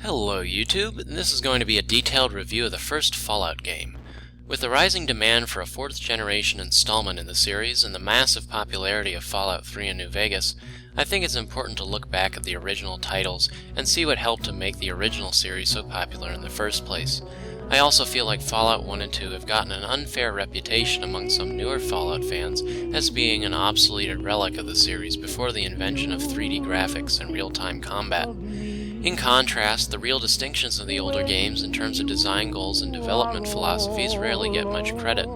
Hello YouTube, and this is going to be a detailed review of the first Fallout game. With the rising demand for a 4th generation installment in the series and the massive popularity of Fallout 3 in New Vegas, I think it's important to look back at the original titles and see what helped to make the original series so popular in the first place. I also feel like Fallout 1 and 2 have gotten an unfair reputation among some newer Fallout fans as being an obsoleted relic of the series before the invention of 3D graphics and real-time combat. In contrast, the real distinctions of the older games in terms of design goals and development philosophies rarely get much credit.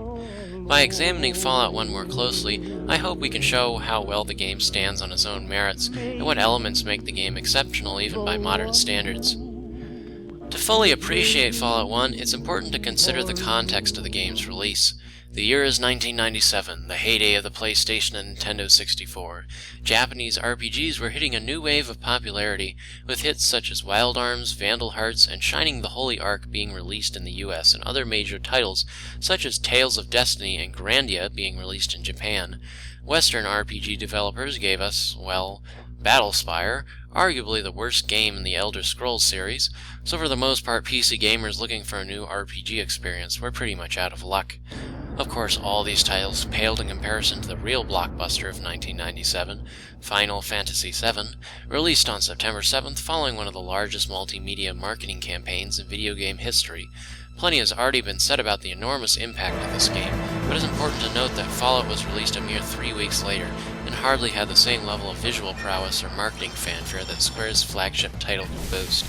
By examining Fallout 1 more closely, I hope we can show how well the game stands on its own merits and what elements make the game exceptional even by modern standards. To fully appreciate Fallout 1, it's important to consider the context of the game's release. The year is 1997, the heyday of the PlayStation and Nintendo 64. Japanese RPGs were hitting a new wave of popularity, with hits such as Wild Arms, Vandal Hearts, and Shining the Holy Ark being released in the US, and other major titles such as Tales of Destiny and Grandia being released in Japan. Western RPG developers gave us, well, Battlespire, arguably the worst game in the Elder Scrolls series, so for the most part PC gamers looking for a new RPG experience were pretty much out of luck. Of course, all these titles paled in comparison to the real blockbuster of 1997, Final Fantasy VII, released on September 7th following one of the largest multimedia marketing campaigns in video game history. Plenty has already been said about the enormous impact of this game, but it's important to note that Fallout was released a mere 3 weeks later, and hardly had the same level of visual prowess or marketing fanfare that Square's flagship title could boast.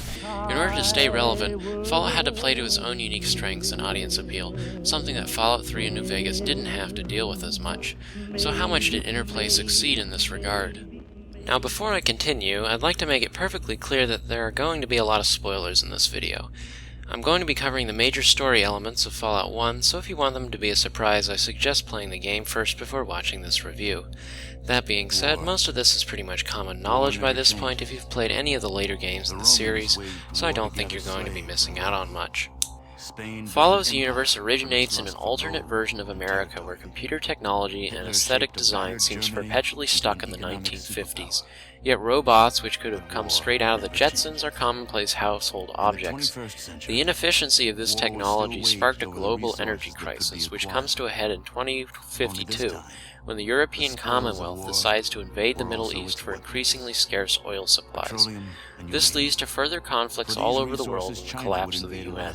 In order to stay relevant, Fallout had to play to its own unique strengths and audience appeal, something that Fallout 3 in New Vegas didn't have to deal with as much. So how much did Interplay succeed in this regard? Now before I continue, I'd like to make it perfectly clear that there are going to be a lot of spoilers in this video. I'm going to be covering the major story elements of Fallout 1, so if you want them to be a surprise, I suggest playing the game first before watching this review. That being said, most of this is pretty much common knowledge by this point if you've played any of the later games in the series, so I don't think you're going to be missing out on much. Fallout's universe originates in an alternate version of America where computer technology and aesthetic design seems perpetually stuck in the 1950s, yet robots which could have come straight out of the Jetsons are commonplace household objects. The inefficiency of this technology sparked a global energy crisis, which comes to a head in 2052, when the European Commonwealth decides to invade the Middle East for increasingly scarce oil supplies. This leads to further conflicts all over the world and the collapse of the UN.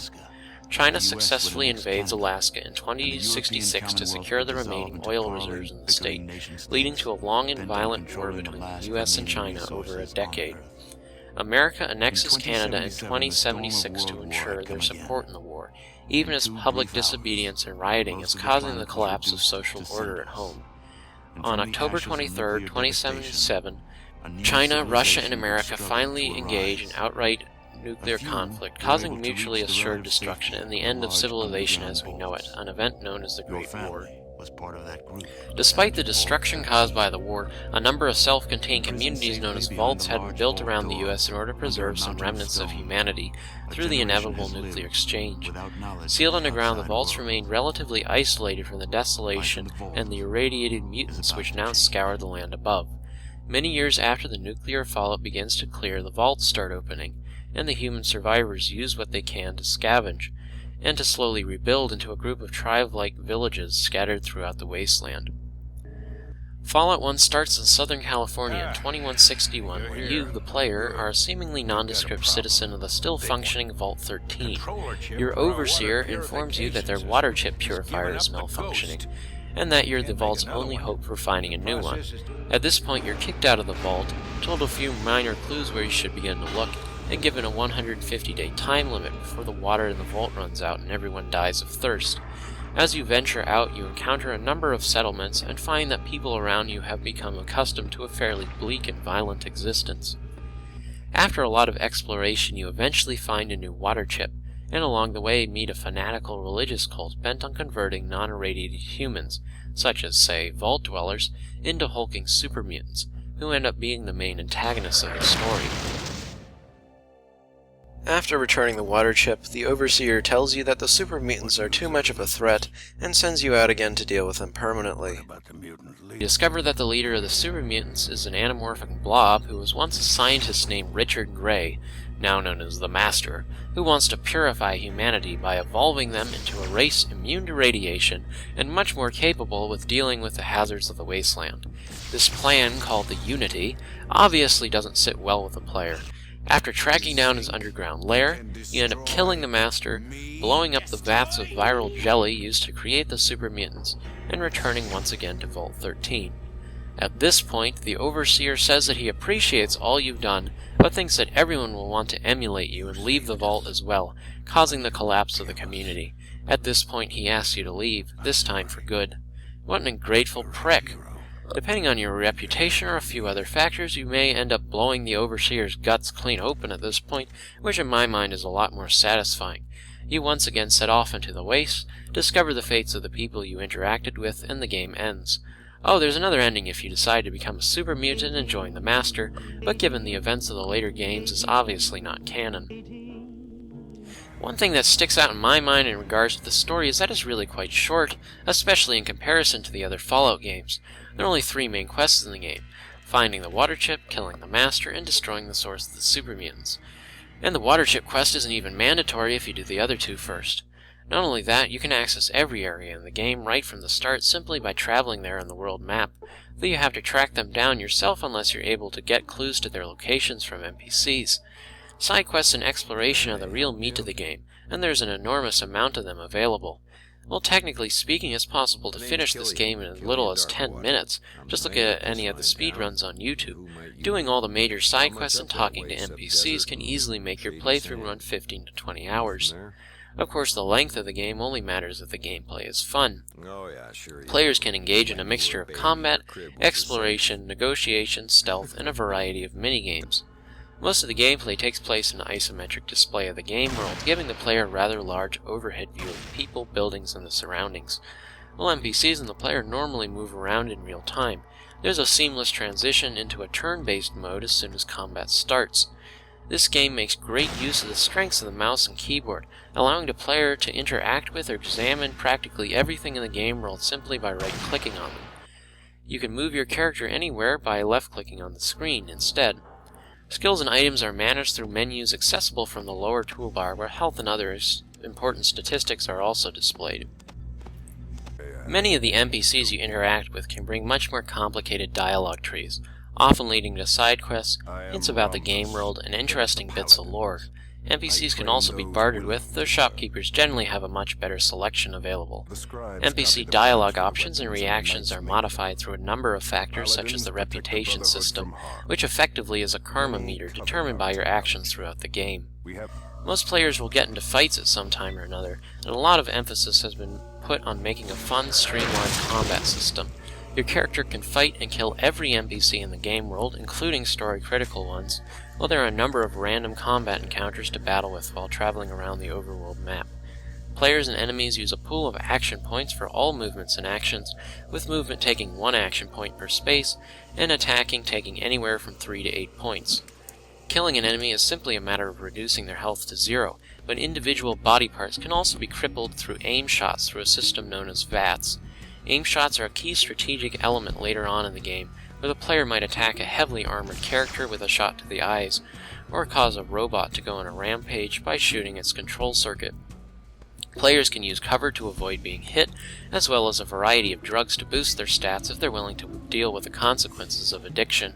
China successfully invades Alaska in 2066 to secure the remaining oil reserves in the state, leading to a long and violent war between the US and China over a decade. America annexes Canada in 2076 to ensure their support in the war, even as public disobedience and rioting is causing the collapse of social order at home. On October 23, 2077, China, Russia, and America finally engage in outright nuclear conflict, causing mutually assured destruction and the end of civilization as we know it, an event known as the Great War. Despite the destruction caused by the war, a number of self-contained communities known as vaults had been built around the U.S. in order to preserve some remnants of humanity through the inevitable nuclear exchange. Sealed underground, the vaults remained relatively isolated from the desolation and the irradiated mutants which now scour the land above. Many years after the nuclear fallout begins to clear, the vaults start opening, and the human survivors use what they can to scavenge, and to slowly rebuild into a group of tribe-like villages scattered throughout the wasteland. Fallout 1 starts in Southern California in 2161, where you, the player, are a seemingly nondescript citizen of the still-functioning Vault 13. Your overseer informs you that their water chip purifier is malfunctioning, and that you're the Vault's only hope for finding a new one. At this point, you're kicked out of the Vault, told a few minor clues where you should begin to look, and given a 150-day time limit before the water in the vault runs out and everyone dies of thirst. As you venture out, you encounter a number of settlements and find that people around you have become accustomed to a fairly bleak and violent existence. After a lot of exploration, you eventually find a new water chip, and along the way meet a fanatical religious cult bent on converting non-irradiated humans, such as, say, vault dwellers, into hulking super mutants, who end up being the main antagonists of the story. After returning the water chip, the Overseer tells you that the super mutants are too much of a threat and sends you out again to deal with them permanently. You discover that the leader of the super mutants is an anamorphic blob who was once a scientist named Richard Gray, now known as the Master, who wants to purify humanity by evolving them into a race immune to radiation and much more capable with dealing with the hazards of the wasteland. This plan, called the Unity, obviously doesn't sit well with the player. After tracking down his underground lair, you end up killing the Master, blowing up the vats of viral jelly used to create the super mutants, and returning once again to Vault 13. At this point, the Overseer says that he appreciates all you've done, but thinks that everyone will want to emulate you and leave the vault as well, causing the collapse of the community. At this point, he asks you to leave, this time for good. What an ungrateful prick! Depending on your reputation or a few other factors, you may end up blowing the Overseer's guts clean open at this point, which in my mind is a lot more satisfying. You once again set off into the waste, discover the fates of the people you interacted with, and the game ends. Oh, there's another ending if you decide to become a super mutant and join the Master, but given the events of the later games, it's obviously not canon. One thing that sticks out in my mind in regards to the story is that it's really quite short, especially in comparison to the other Fallout games. There are only 3 main quests in the game: finding the water chip, killing the Master, and destroying the source of the super mutants. And the water chip quest isn't even mandatory if you do the other 2 first. Not only that, you can access every area in the game right from the start simply by traveling there on the world map, though you have to track them down yourself unless you're able to get clues to their locations from NPCs. Side quests and exploration are the real meat of the game, and there's an enormous amount of them available. Well, technically speaking, it's possible to finish this game in as little as 10 minutes. Just look at any of the speedruns on YouTube. Doing all the major side quests and talking to NPCs can easily make your playthrough run 15 to 20 hours. Of course, the length of the game only matters if the gameplay is fun. Players can engage in a mixture of combat, exploration, negotiation, stealth, and a variety of minigames. Most of the gameplay takes place in an isometric display of the game world, giving the player a rather large overhead view of people, buildings, and the surroundings. While NPCs and the player normally move around in real time, there's a seamless transition into a turn-based mode as soon as combat starts. This game makes great use of the strengths of the mouse and keyboard, allowing the player to interact with or examine practically everything in the game world simply by right-clicking on them. You can move your character anywhere by left-clicking on the screen instead. Skills and items are managed through menus accessible from the lower toolbar, where health and other important statistics are also displayed. Many of the NPCs you interact with can bring much more complicated dialogue trees, often leading to side quests, hints about the game world, and interesting bits of lore. NPCs can also be bartered with, though shopkeepers generally have a much better selection available. NPC dialogue options and reactions are modified through a number of factors such as the reputation system, which effectively is a karma meter determined by your actions throughout the game. Most players will get into fights at some time or another, and a lot of emphasis has been put on making a fun, streamlined combat system. Your character can fight and kill every NPC in the game world, including story-critical ones, while there are a number of random combat encounters to battle with while traveling around the overworld map. Players and enemies use a pool of action points for all movements and actions, with movement taking 1 action point per space, and attacking taking anywhere from 3 to 8 points. Killing an enemy is simply a matter of reducing their health to 0, but individual body parts can also be crippled through aim shots through a system known as VATS. Aim shots are a key strategic element later on in the game, where the player might attack a heavily armored character with a shot to the eyes, or cause a robot to go on a rampage by shooting its control circuit. Players can use cover to avoid being hit, as well as a variety of drugs to boost their stats if they're willing to deal with the consequences of addiction.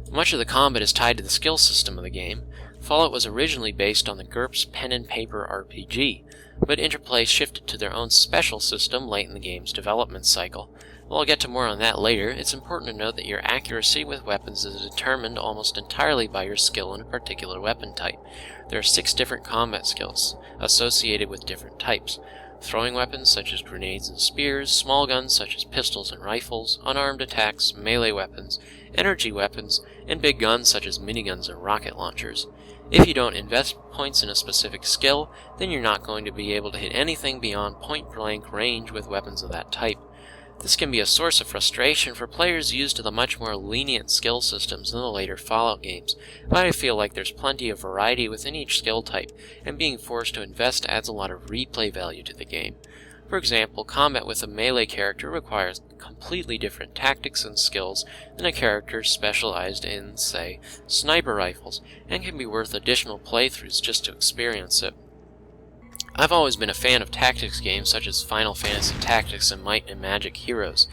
Much of the combat is tied to the skill system of the game. Fallout was originally based on the GURPS pen and paper RPG, but Interplay shifted to their own special system late in the game's development cycle. While I'll get to more on that later, it's important to note that your accuracy with weapons is determined almost entirely by your skill in a particular weapon type. There are 6 different combat skills associated with different types: throwing weapons such as grenades and spears, small guns such as pistols and rifles, unarmed attacks, melee weapons, energy weapons, and big guns such as miniguns and rocket launchers. If you don't invest points in a specific skill, then you're not going to be able to hit anything beyond point-blank range with weapons of that type. This can be a source of frustration for players used to the much more lenient skill systems in the later Fallout games, but I feel like there's plenty of variety within each skill type, and being forced to invest adds a lot of replay value to the game. For example, combat with a melee character requires completely different tactics and skills than a character specialized in, say, sniper rifles, and can be worth additional playthroughs just to experience it. I've always been a fan of tactics games such as Final Fantasy Tactics and Might and Magic Heroes,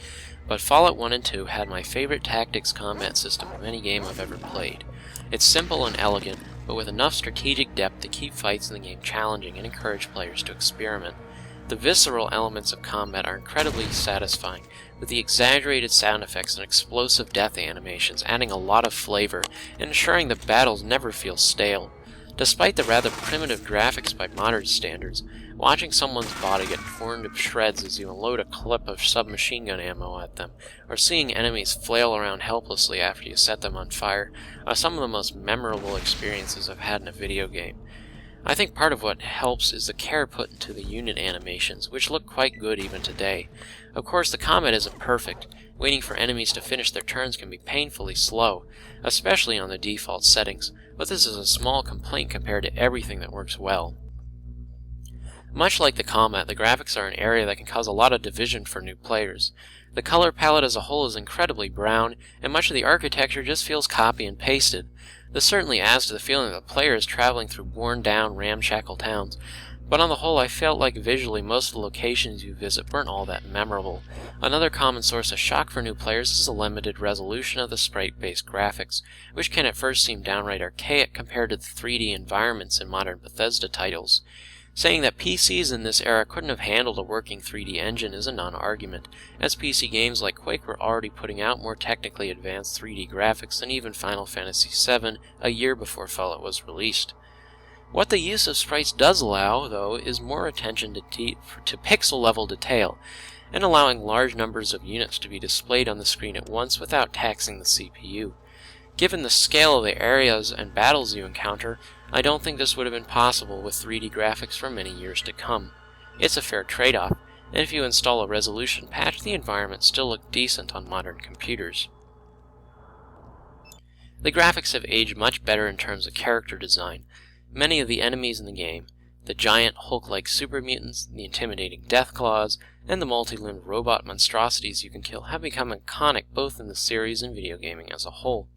but Fallout 1 and 2 had my favorite tactics combat system of any game I've ever played. It's simple and elegant, but with enough strategic depth to keep fights in the game challenging and encourage players to experiment. The visceral elements of combat are incredibly satisfying, with the exaggerated sound effects and explosive death animations adding a lot of flavor and ensuring the battles never feel stale. Despite the rather primitive graphics by modern standards, watching someone's body get torn to shreds as you unload a clip of submachine gun ammo at them, or seeing enemies flail around helplessly after you set them on fire, are some of the most memorable experiences I've had in a video game. I think part of what helps is the care put into the unit animations, which look quite good even today. Of course, the combat isn't perfect. Waiting for enemies to finish their turns can be painfully slow, especially on the default settings, but this is a small complaint compared to everything that works well. Much like the combat, the graphics are an area that can cause a lot of division for new players. The color palette as a whole is incredibly brown, and much of the architecture just feels copy and pasted. This certainly adds to the feeling that the player is traveling through worn-down, ramshackle towns, but on the whole I felt like visually most of the locations you visit weren't all that memorable. Another common source of shock for new players is the limited resolution of the sprite-based graphics, which can at first seem downright archaic compared to the 3D environments in modern Bethesda titles. Saying that PCs in this era couldn't have handled a working 3D engine is a non-argument, as PC games like Quake were already putting out more technically advanced 3D graphics than even Final Fantasy VII a year before Fallout was released. What the use of sprites does allow, though, is more attention to pixel-level detail, and allowing large numbers of units to be displayed on the screen at once without taxing the CPU. Given the scale of the areas and battles you encounter, I don't think this would have been possible with 3D graphics for many years to come. It's a fair trade-off, and if you install a resolution patch, the environments still look decent on modern computers. The graphics have aged much better in terms of character design. Many of the enemies in the game, the giant Hulk-like super mutants, the intimidating Deathclaws, and the multi-limbed robot monstrosities you can kill have become iconic both in the series and video gaming as a whole.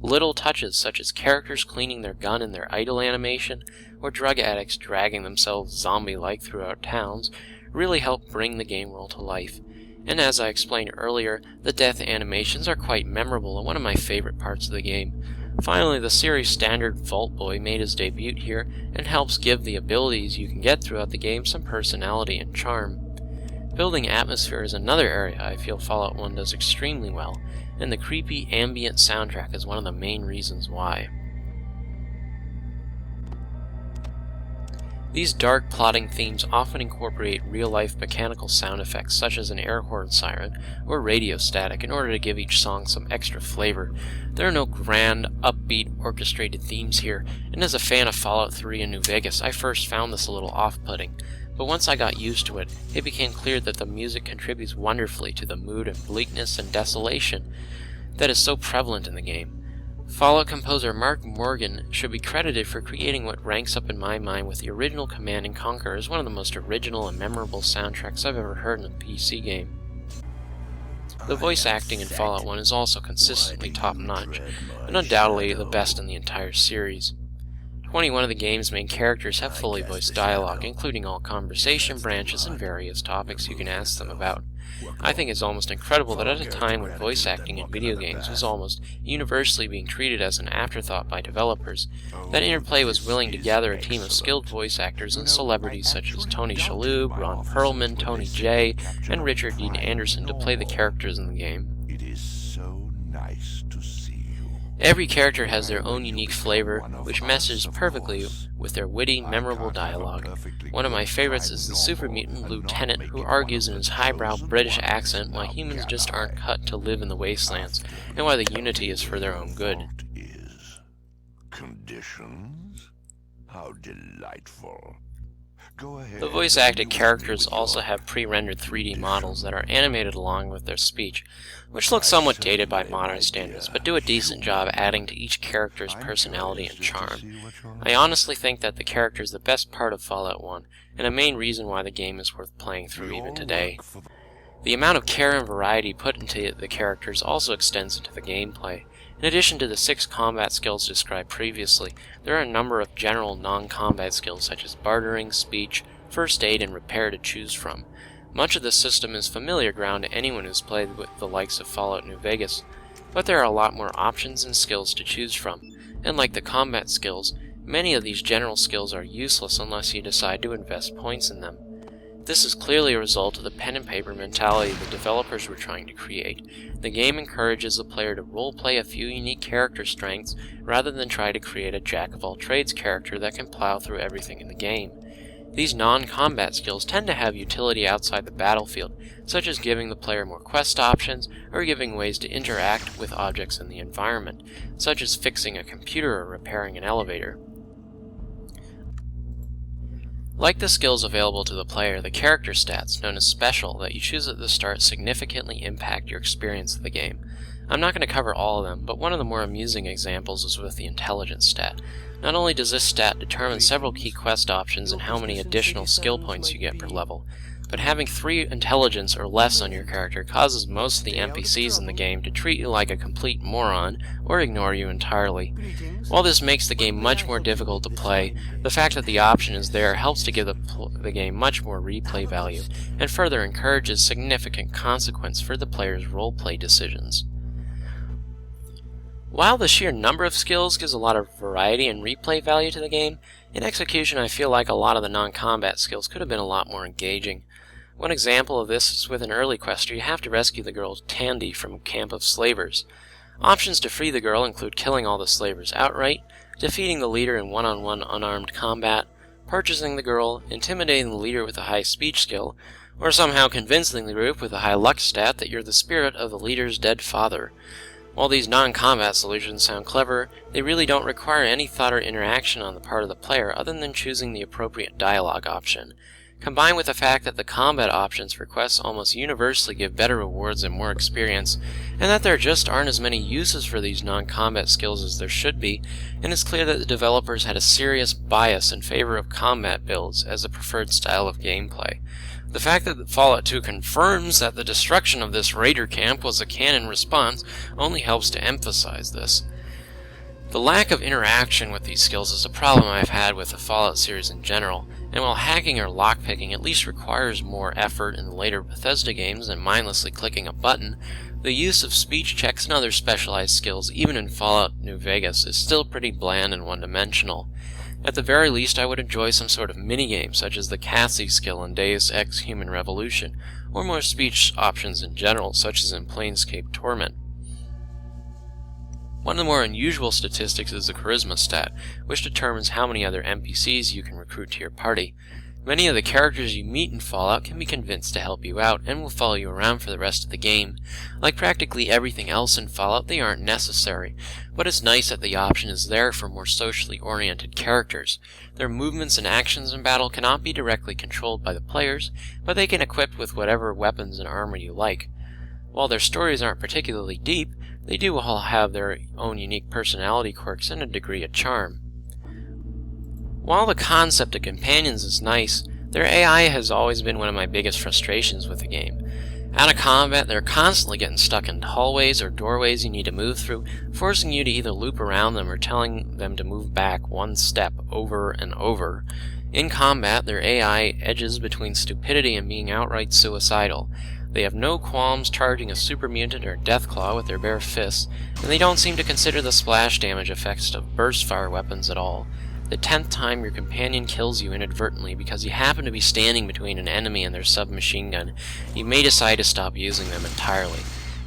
Little touches such as characters cleaning their gun in their idle animation, or drug addicts dragging themselves zombie-like throughout towns, really help bring the game world to life. And as I explained earlier, the death animations are quite memorable and one of my favorite parts of the game. Finally, the series standard Vault Boy made his debut here and helps give the abilities you can get throughout the game some personality and charm. Building atmosphere is another area I feel Fallout 1 does extremely well, and the creepy ambient soundtrack is one of the main reasons why. These dark plotting themes often incorporate real-life mechanical sound effects such as an air horn siren or radio static in order to give each song some extra flavor. There are no grand, upbeat, orchestrated themes here, and as a fan of Fallout 3 and New Vegas, I first found this a little off-putting. But once I got used to it, it became clear that the music contributes wonderfully to the mood of bleakness and desolation that is so prevalent in the game. Fallout composer Mark Morgan should be credited for creating what ranks up in my mind with the original Command & Conquer as one of the most original and memorable soundtracks I've ever heard in a PC game. The voice acting in Fallout 1 is also consistently top-notch, and undoubtedly the best in the entire series. 21 of the game's main characters have fully voiced dialogue, including all conversation branches and various topics you can ask them about. I think it's almost incredible that at a time when voice acting in video games was almost universally being treated as an afterthought by developers, that Interplay was willing to gather a team of skilled voice actors and celebrities such as Tony Shalhoub, Ron Perlman, Tony Jay, and Richard Dean Anderson to play the characters in the game. It is so nice to see you. Every character has their own unique flavor, which meshes perfectly with their witty, memorable dialogue. One of my favorites is the super mutant lieutenant, who argues in his highbrow British accent why humans just aren't cut to live in the wastelands, and why the Unity is for their own good. Conditions? How delightful. Go ahead. The voice-acted characters also have pre-rendered 3D models that are animated along with their speech, which look somewhat dated by modern standards, but do a decent job adding to each character's personality and charm. I honestly think that the character is the best part of Fallout 1, and a main reason why the game is worth playing through even today. The amount of care and variety put into the characters also extends into the gameplay. In addition to the 6 combat skills described previously, there are a number of general non-combat skills such as bartering, speech, first aid, and repair to choose from. Much of this system is familiar ground to anyone who's played with the likes of Fallout New Vegas, but there are a lot more options and skills to choose from, and like the combat skills, many of these general skills are useless unless you decide to invest points in them. This is clearly a result of the pen and paper mentality the developers were trying to create. The game encourages the player to roleplay a few unique character strengths rather than try to create a jack-of-all-trades character that can plow through everything in the game. These non-combat skills tend to have utility outside the battlefield, such as giving the player more quest options or giving ways to interact with objects in the environment, such as fixing a computer or repairing an elevator. Like the skills available to the player, the character stats, known as special, that you choose at the start significantly impact your experience of the game. I'm not going to cover all of them, but one of the more amusing examples is with the intelligence stat. Not only does this stat determine several key quest options and how many additional skill points you get per level, but having 3 intelligence or less on your character causes most of the NPCs in the game to treat you like a complete moron or ignore you entirely. While this makes the game much more difficult to play, the fact that the option is there helps to give the game much more replay value, and further encourages significant consequence for the player's roleplay decisions. While the sheer number of skills gives a lot of variety and replay value to the game, in execution I feel like a lot of the non-combat skills could have been a lot more engaging. One example of this is with an early quest where you have to rescue the girl Tandy from a camp of slavers. Options to free the girl include killing all the slavers outright, defeating the leader in one-on-one unarmed combat, purchasing the girl, intimidating the leader with a high speech skill, or somehow convincing the group with a high luck stat that you're the spirit of the leader's dead father. While these non-combat solutions sound clever, they really don't require any thought or interaction on the part of the player other than choosing the appropriate dialogue option. Combined with the fact that the combat options for quests almost universally give better rewards and more experience, and that there just aren't as many uses for these non-combat skills as there should be, and it's clear that the developers had a serious bias in favor of combat builds as the preferred style of gameplay. The fact that Fallout 2 confirms that the destruction of this raider camp was a canon response only helps to emphasize this. The lack of interaction with these skills is a problem I've had with the Fallout series in general, and while hacking or lockpicking at least requires more effort in the later Bethesda games than mindlessly clicking a button, the use of speech checks and other specialized skills, even in Fallout New Vegas, is still pretty bland and one-dimensional. At the very least, I would enjoy some sort of minigame, such as the Cassie skill in Deus Ex Human Revolution, or more speech options in general, such as in Planescape Torment. One of the more unusual statistics is the charisma stat, which determines how many other NPCs you can recruit to your party. Many of the characters you meet in Fallout can be convinced to help you out and will follow you around for the rest of the game. Like practically everything else in Fallout, they aren't necessary, but it's nice that the option is there for more socially oriented characters. Their movements and actions in battle cannot be directly controlled by the players, but they can equip with whatever weapons and armor you like. While their stories aren't particularly deep, they do all have their own unique personality quirks and a degree of charm. While the concept of companions is nice, their AI has always been one of my biggest frustrations with the game. Out of combat, they're constantly getting stuck in hallways or doorways you need to move through, forcing you to either loop around them or telling them to move back one step over and over. In combat, their AI edges between stupidity and being outright suicidal. They have no qualms charging a super mutant or deathclaw with their bare fists, and they don't seem to consider the splash damage effects of burst fire weapons at all. The 10th time your companion kills you inadvertently because you happen to be standing between an enemy and their submachine gun, you may decide to stop using them entirely.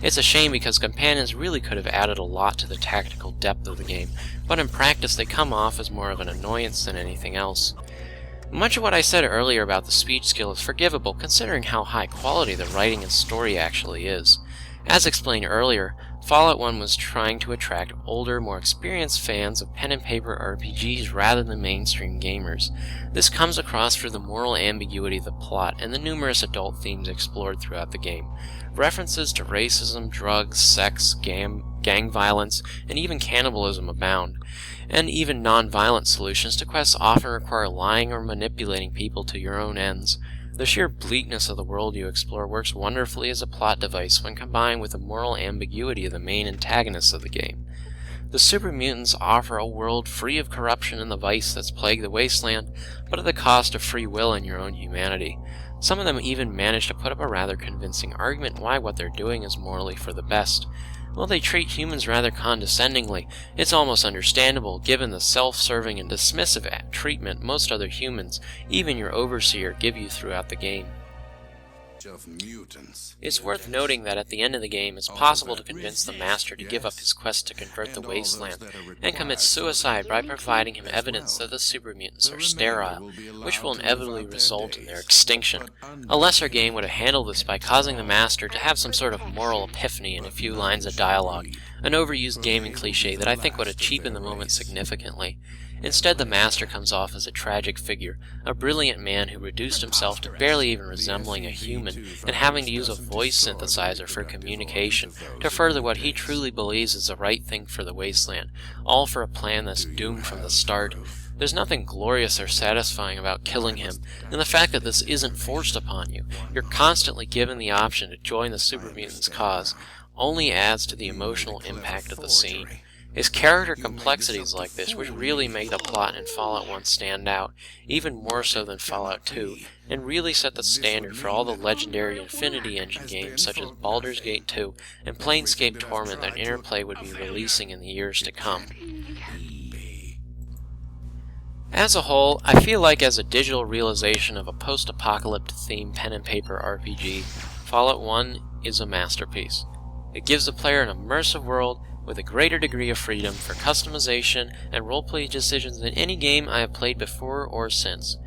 It's a shame because companions really could have added a lot to the tactical depth of the game, but in practice they come off as more of an annoyance than anything else. Much of what I said earlier about the speech skill is forgivable considering how high quality the writing and story actually is. As explained earlier, Fallout 1 was trying to attract older, more experienced fans of pen and paper RPGs rather than mainstream gamers. This comes across through the moral ambiguity of the plot and the numerous adult themes explored throughout the game. References to racism, drugs, sex, gang violence, and even cannibalism abound. And even non-violent solutions to quests often require lying or manipulating people to your own ends. The sheer bleakness of the world you explore works wonderfully as a plot device when combined with the moral ambiguity of the main antagonists of the game. The super mutants offer a world free of corruption and the vice that's plagued the wasteland, but at the cost of free will and your own humanity. Some of them even manage to put up a rather convincing argument why what they're doing is morally for the best. While they treat humans rather condescendingly, it's almost understandable given the self-serving and dismissive treatment most other humans, even your overseer, give you throughout the game. It's worth noting that at the end of the game it's possible to convince the Master to give up his quest to convert the wasteland, and commit suicide by providing him evidence that the super mutants are sterile, which will inevitably result in their extinction. A lesser game would have handled this by causing the Master to have some sort of moral epiphany in a few lines of dialogue, an overused gaming cliché that I think would have cheapened the moment significantly. Instead, the Master comes off as a tragic figure, a brilliant man who reduced himself to barely even resembling a human, and having to use a voice synthesizer for communication to further what he truly believes is the right thing for the wasteland, all for a plan that's doomed from the start. There's nothing glorious or satisfying about killing him, and the fact that this isn't forced upon you, you're constantly given the option to join the super mutants' cause, only adds to the emotional impact of the scene. It's character complexities like this which really make the plot in Fallout 1 stand out, even more so than Fallout 2, and really set the standard for all the legendary Infinity Engine games such as Baldur's Gate 2 and Planescape Torment that Interplay would be releasing in the years to come. As a whole, I feel like as a digital realization of a post-apocalyptic themed pen and paper RPG, Fallout 1 is a masterpiece. It gives the player an immersive world with a greater degree of freedom for customization and roleplay decisions than any game I have played before or since.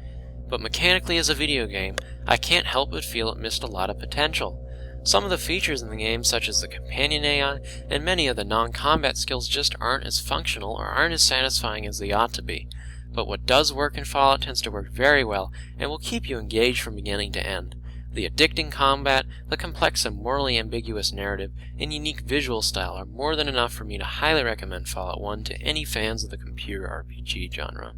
But mechanically as a video game, I can't help but feel it missed a lot of potential. Some of the features in the game, such as the companion AI and many of the non-combat skills, just aren't as functional or aren't as satisfying as they ought to be. But what does work in Fallout tends to work very well and will keep you engaged from beginning to end. The addicting combat, the complex and morally ambiguous narrative, and unique visual style are more than enough for me to highly recommend Fallout 1 to any fans of the computer RPG genre.